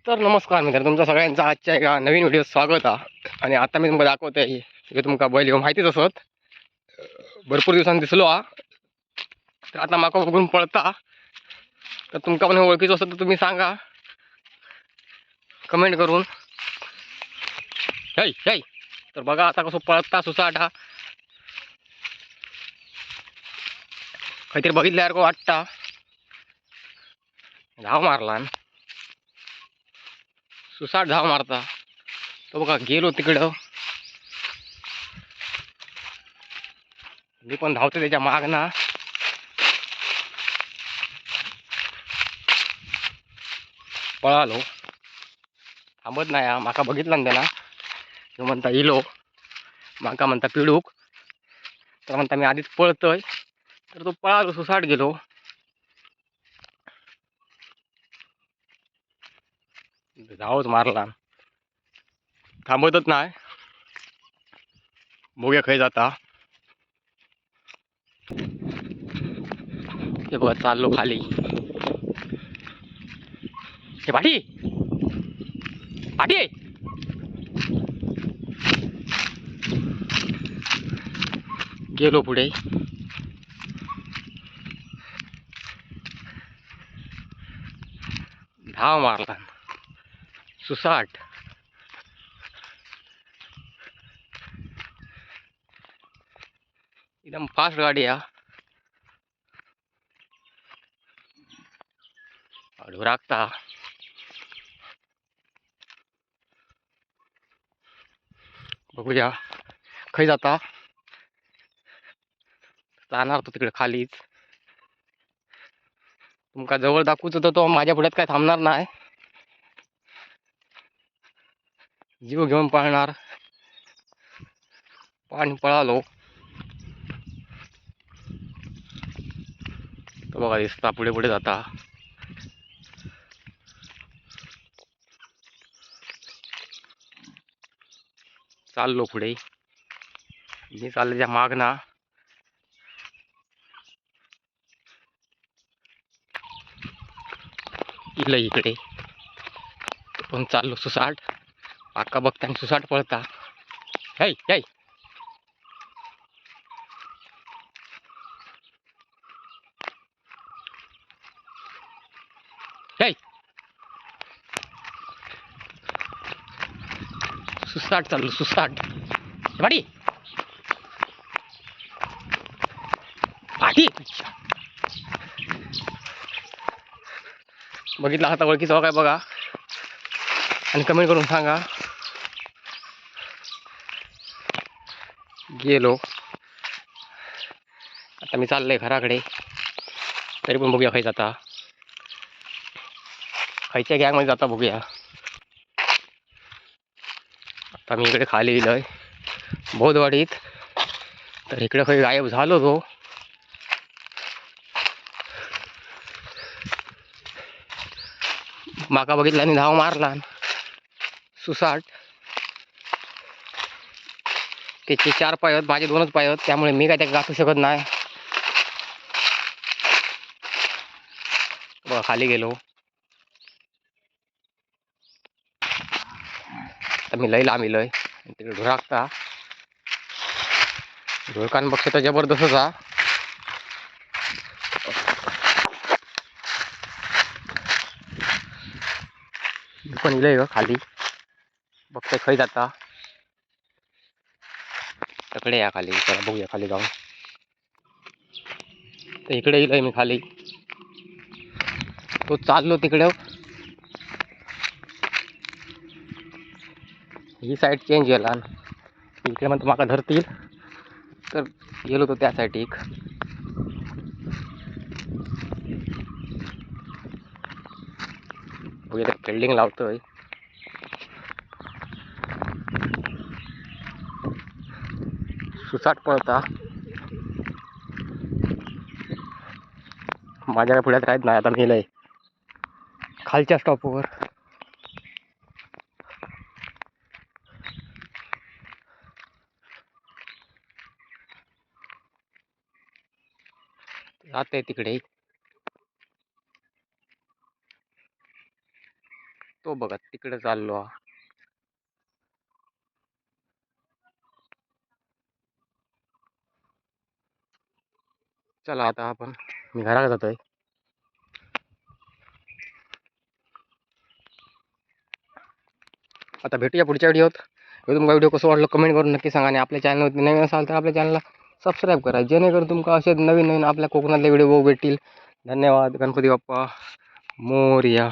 तर नमस्कार मित्र, तुमचं सगळ्यांचं आजच्या एका नवीन व्हिडिओ स्वागत आहे. आणि आता मी तुम्हाला दाखवत आहे की तुमका बैल ह्यो माहितीच असत, भरपूर दिवसांनी दिसलो हा. तर आता माका बघून पळता, तर तुमका पण ओळखीचं असत तर तुम्ही सांगा कमेंट करून. hey, hey. तर बघा आता कसं पळता सुसाट हा, काहीतरी बघितल्यासारखं वाटता. धाव मारला सुसाट, धाव मारता तो बघा. गेलो तिकडं, मी पण धावतो त्याच्या मागना. पळालो, थांबत नाही हा. माका बघितला ना त्याला, तो म्हणता इलो, माका म्हणता पिडूक, तर म्हणता मी आधीच पळतोय. तर तो पळालो, सुसाट गेलो. धावच मारला, थांबतच नाही. बघूया खाई जाता. हे बघा चाललो खाली. हे पाठी पाठी गेलो पुढे. धाव मारला सुसाट. एकदम फास्ट गाडी हा. राखता बघूया खाई जाता. जाणार तो तिकडे खालीच. तुमका जवळ दाखवतो तर तो माझ्या पुढ्यात काय थांबणार नाही, जीव घेऊन पळणार. पाणी पळालो, तो बघा दिसता पुढे पुढे जाता. चाललो पुढे, मी चालल्याच्या मागना. इलं इकडे पण चाललो सुसाट. पाका बघता सुसाट पळता. hey, hey. hey. सुसाट चाललो सुसाट. पाठी पाठी बघितला आता ओळखीचा काय बघा आणि कमेंट करून सांगा. गेलो आता, मी चाललोय घराकडे. तरी पण बघूया खाई जाता, खायच्या गॅंगमध्ये जाता बघूया. आता मी इकडे खाली गेलोय बोधवाडीत. तर इकडे काही गायब झालो तो. माका बघितला आणि धाव मारला सुसाट. त्याचे 4 पाय आहेत, माझे 2च पाय आहेत, त्यामुळे मी काय त्या गाठू शकत नाही. बघा खाली गेलो. तर मी लय लांब इलोय. तिकडे ढोराकता, ढोरकान बघतो तर जबरदस्तच हा. मी पण इलोय खाली, बघतोय खाई जाता. तकडे या खाली, चला बघूया खाली जाऊन. तर इकडे इलोय मी खाली, तो चाललो तिकडे. ही साईड चेंज केला, इकडे म्हणतो माका धरतील, तर गेलो तो त्या साईड. एक बघूया फिल्डिंग लावतोय. सुसाट पळता, माझ्या पुढ्यात राहत नाही. आता गेलंय खालच्या स्टॉपवर. जाते तिकडे, तो बघा तिकडे चाललो हा. चला आता आपण मी घराकडे जातोय. आता भेटूया पुढच्या व्हिडिओत. तुम्हाला व्हिडिओ कसं वाटलं कमेंट करून नक्की सांगा. आणि आपल्या चॅनलवरती नवीन असाल तर आपल्या चॅनलला सबस्क्राईब करा, जेणेकरून तुमका असे नवीन नवीन आपल्या कोकणातले व्हिडिओ भेटतील. धन्यवाद. गणपती बाप्पा मोरया.